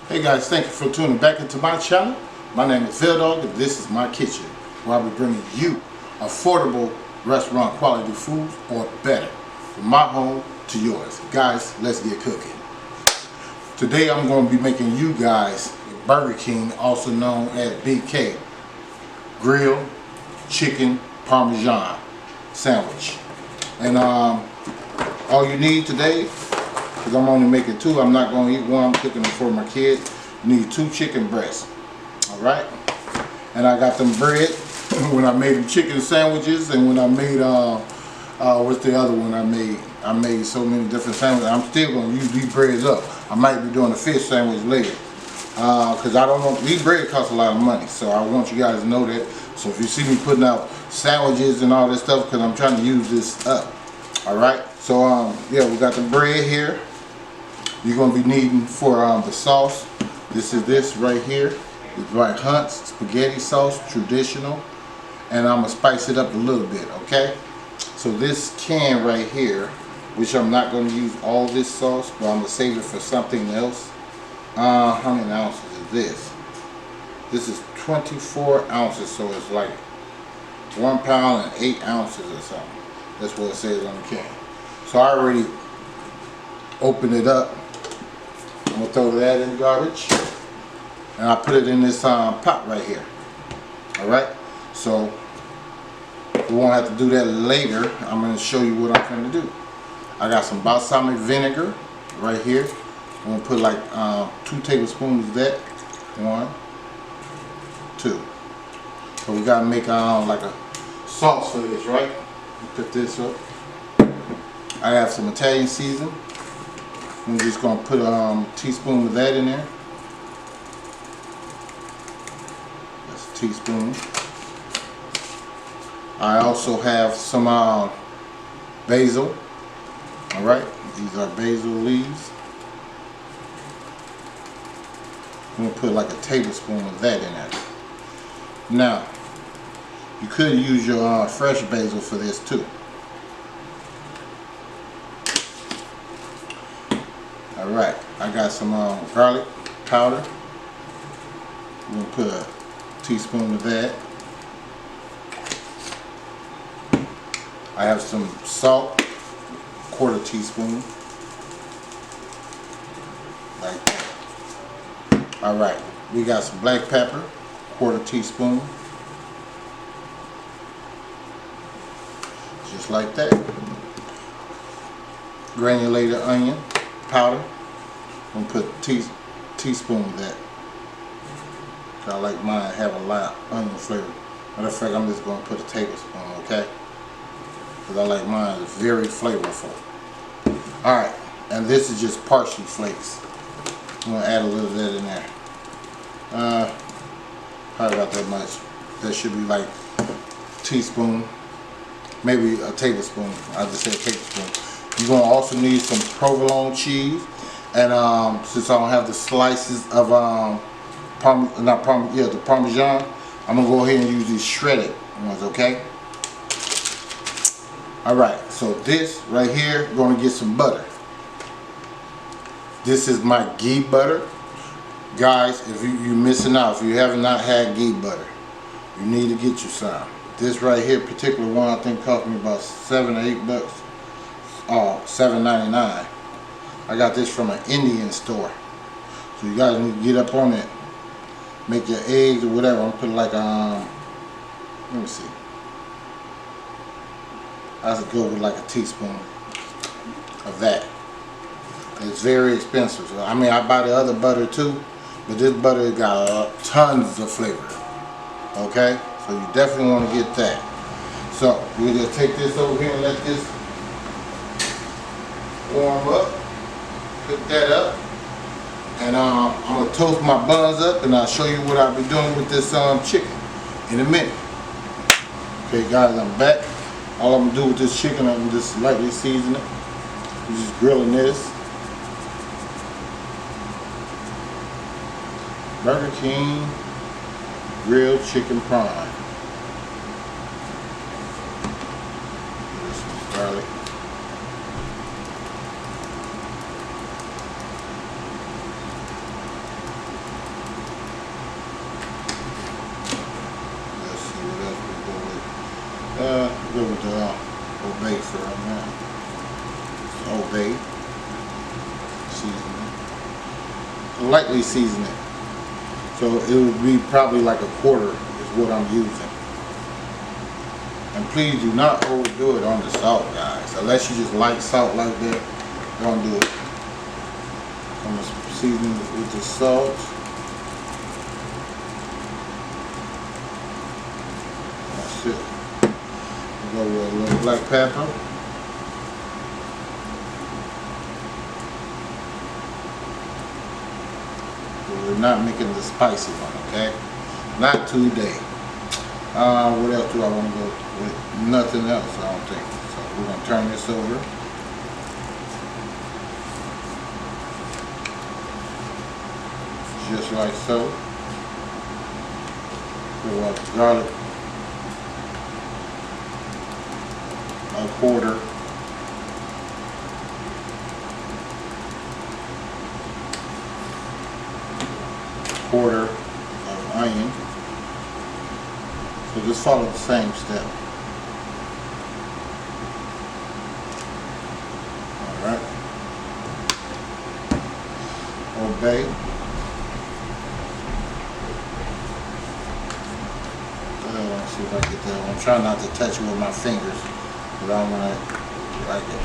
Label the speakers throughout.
Speaker 1: Hey guys, thank you for tuning back into my channel. My name is Dog, and this is my kitchen, where I'll be bringing you affordable restaurant quality foods, or better, from my home to yours. Guys, let's get cooking. Today I'm going to be making you guys a Burger King, also known as BK, grilled chicken Parmesan sandwich. And all you need today, because I'm only making two, I'm not going to eat one, I'm cooking them for my kids. You need 2 chicken breasts, alright? And I got them bread when I made them chicken sandwiches, and when I made, what's the other one I made? I made so many different sandwiches. I'm still going to use these breads up. I might be doing a fish sandwich later. Because I don't want, these bread cost a lot of money, so I want you guys to know that. So if you see me putting out sandwiches and all this stuff, because I'm trying to use this up. Alright, so yeah, we got the bread here. You're going to be needing for the sauce. This is this right here. It's by Hunt's spaghetti sauce, traditional. And I'm going to spice it up a little bit, okay? So this can right here, which I'm not going to use all this sauce, but I'm going to save it for something else. How many ounces is this? This is 24 ounces, so it's like 1 pound and 8 ounces or something. That's what it says on the can. So I already opened it up. I'm going to throw that in the garbage. And I put it in this pot right here. Alright? So we won't have to do that later. I'm going to show you what I'm going to do. I got some balsamic vinegar right here. I'm going to put like 2 tablespoons of that. 1, 2. So we got to make like a sauce for this, right? Put this up. I have some Italian seasoning. I'm just going to put a teaspoon of that in there. That's a teaspoon. I also have some basil. Alright, these are basil leaves. I'm going to put like a tablespoon of that in there. Now, you could use your fresh basil for this too. Alright, I got some garlic powder. I'm going to put a teaspoon of that. I have some salt, 1/4 teaspoon. Like that. Alright, we got some black pepper, 1/4 teaspoon. Just like that. Granulated onion powder. I'm going to put a teaspoon of that. I like mine to have a lot of onion flavor. Matter of fact, I'm just going to put a tablespoon, okay? Because I like mine very flavorful. Alright, and this is just parsley flakes. I'm going to add a little of that in there. Probably about that much. That should be like a teaspoon, maybe a tablespoon. I just said a tablespoon. You're going to also need some provolone cheese. And since I don't have the slices of the Parmesan, I'm going to go ahead and use these shredded ones, okay? Alright, so this right here, we're going to get some butter. This is my ghee butter. Guys, if you're missing out, if you have not had ghee butter, you need to get you some. This right here, particular one, I think cost me about $7 or $8. $7.99. I got this from an Indian store. So you guys need to get up on it. Make your eggs or whatever. I'm putting like let me see. I have to go with like a teaspoon of that. It's very expensive. So, I mean, I buy the other butter too, but this butter got tons of flavor. Okay, so you definitely want to get that. So we'll just take this over here and let this warm up. Cook that up. And I'm going to toast my buns up, and I'll show you what I'll be doing with this chicken in a minute. Okay guys, I'm back. All I'm going to do with this chicken, I'm just lightly seasoning it. I'm just grilling this. Burger King grilled chicken prime. Some garlic. for right now. Old Bay. Seasoning. Lightly seasoning. So it would be probably like a quarter is what I'm using. And please do not overdo it on the salt, guys. Unless you just like salt like that, don't do it. I'm going to season it with the salt. That's it. We'll go with a little black pepper. We're not making the spicy one, okay? Not today. What else do I want to go with? Nothing else, I don't think. So we're going to turn this over. Just like so. Put our garlic. A quarter. Quarter of onion. So just follow the same step. Alright. Old Bay. Let's see if I get that one. I'm trying not to touch it with my fingers, but I don't want to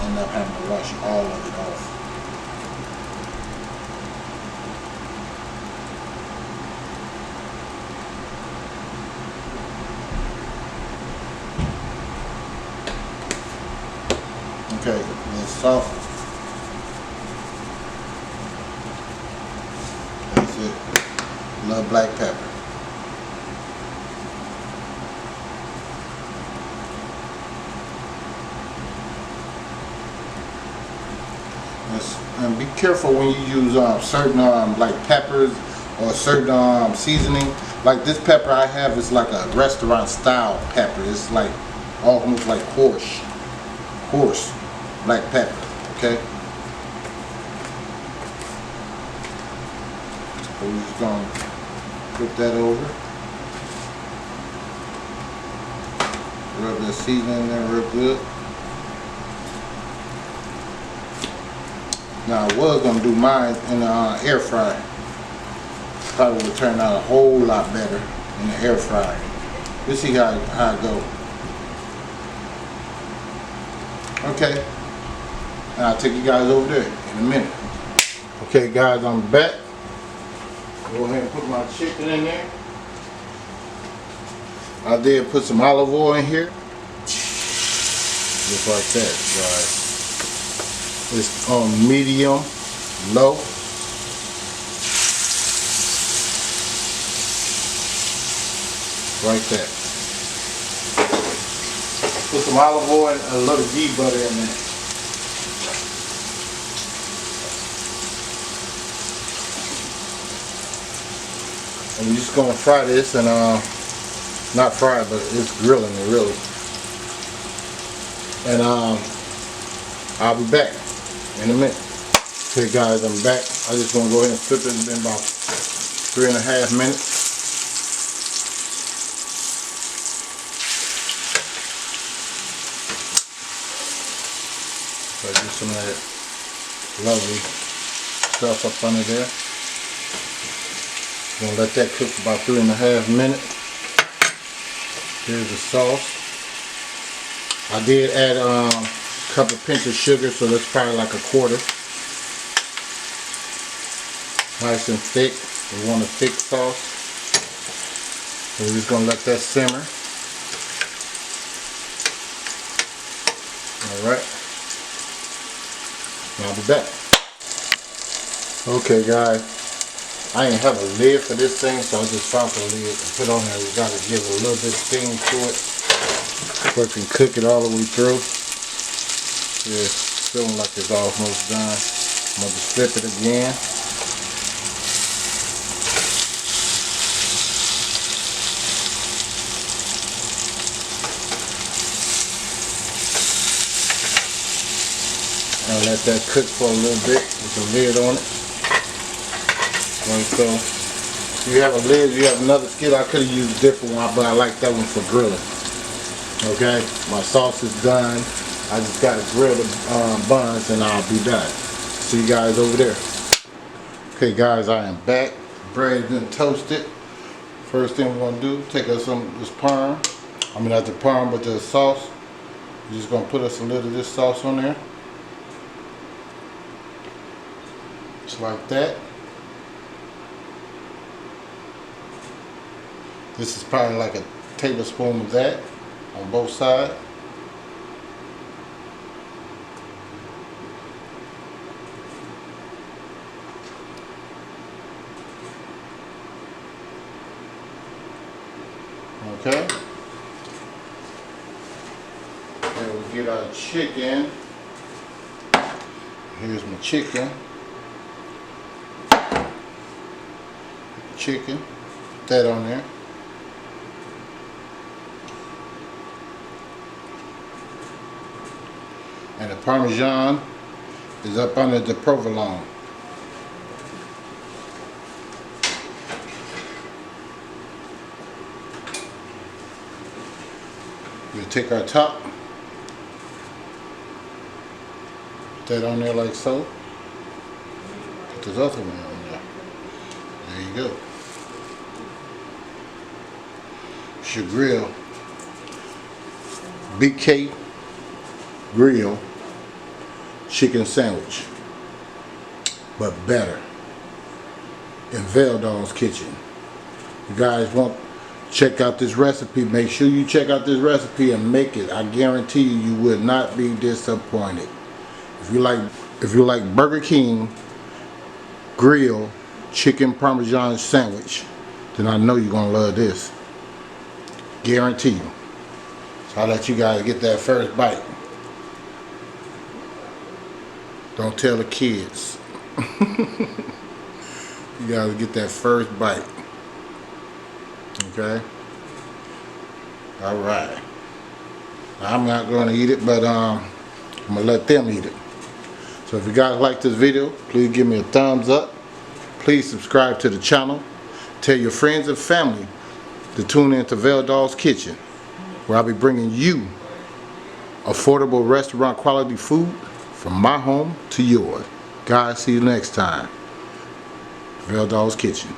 Speaker 1: end up having to wash all of it off. Okay, it's soft. That's it. Love black pepper. And be careful when you use certain like peppers or certain seasoning. Like this pepper I have is like a restaurant style pepper. It's like almost like coarse black pepper, okay? So we're just gonna put that over. Rub that seasoning in there real good. Now I was gonna do mine in the air fryer. Probably would turn out a whole lot better in the air fryer. Let's see how it goes. Okay. And I'll take you guys over there in a minute. Okay guys, I'm back. Go ahead and put my chicken in there. I did put some olive oil in here. Just like that, guys. It's on medium, low. Like that. Put some olive oil and a little ghee butter in there. And we're just gonna fry this and not fry it, but it's grilling it really. And I'll be back in a minute. Okay guys, I'm back. I just gonna go ahead and flip it. It's been about 3.5 minutes. So I get some of that lovely stuff up under there. Gonna let that cook for about 3.5 minutes. Here's the sauce. I did add a couple pinch of sugar, so that's probably like a quarter. Nice and thick. We want a thick sauce. So we're just gonna let that simmer. Alright. I'll be back. Okay guys. I ain't have a lid for this thing, so I just found the lid and put on there. We gotta give a little bit of steam to it so I can cook it all the way through. Yeah, it's feeling like it's almost done. I'm gonna just flip it again. I'll let that cook for a little bit with the lid on it. Like so. If you have a lid, you have another skillet. I could have used a different one, but I like that one for grilling. Okay, my sauce is done. I just got to grill the buns and I'll be done. See you guys over there. Okay guys, I am back. Bread has been toasted. First thing we're gonna do, take us some of this parm. I mean not the parm, but the sauce. We're just gonna put us a little of this sauce on there. Just like that. This is probably like a tablespoon of that on both sides. Okay. And we'll get our chicken. Here's my chicken. Chicken. Put that on there. And the Parmesan is up under the provolone. We'll take our top, put that on there like so. Put this other one on there. There you go. It's your grill. BK grill chicken sandwich, but better in Veldog's kitchen. You guys want check out this recipe, make sure you check out this recipe and make it. I guarantee you, you will not be disappointed. If you like Burger King grill chicken Parmesan sandwich, then I know you're gonna love this. Guarantee you. So I'll let you guys get that first bite. Don't tell the kids. You gotta get that first bite. Okay. All right. I'm not going to eat it, but I'm gonna let them eat it. So if you guys like this video, please give me a thumbs up. Please subscribe to the channel. Tell your friends and family to tune in to Veldog's Kitchen, where I'll be bringing you affordable restaurant quality food from my home to yours. Guys, see you next time. Veldog's Kitchen.